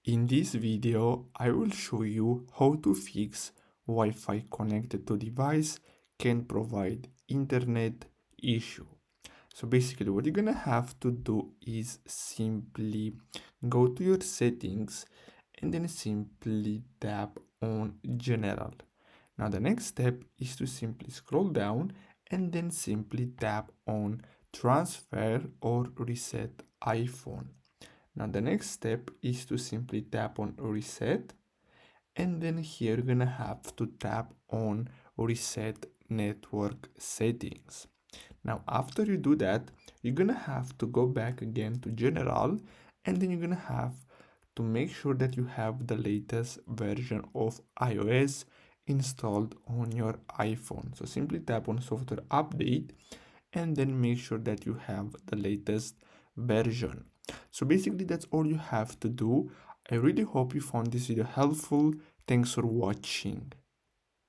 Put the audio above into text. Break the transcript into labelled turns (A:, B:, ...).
A: In this video, I will show you how to fix Wi-Fi connected to device can provide internet issue. So basically what you're gonna have to do is simply go to your settings and then simply tap on general. Now the next step is to simply scroll down and then simply tap on transfer or reset iPhone. Now the next step is to simply tap on reset, and then here you're gonna have to tap on reset network settings. Now after you do that, you're gonna have to go back again to general, and then you're gonna have to make sure that you have the latest version of iOS installed on your iPhone. So simply tap on software update and then make sure that you have the latest version. So basically that's all you have to do. I really hope you found this video helpful. Thanks for watching.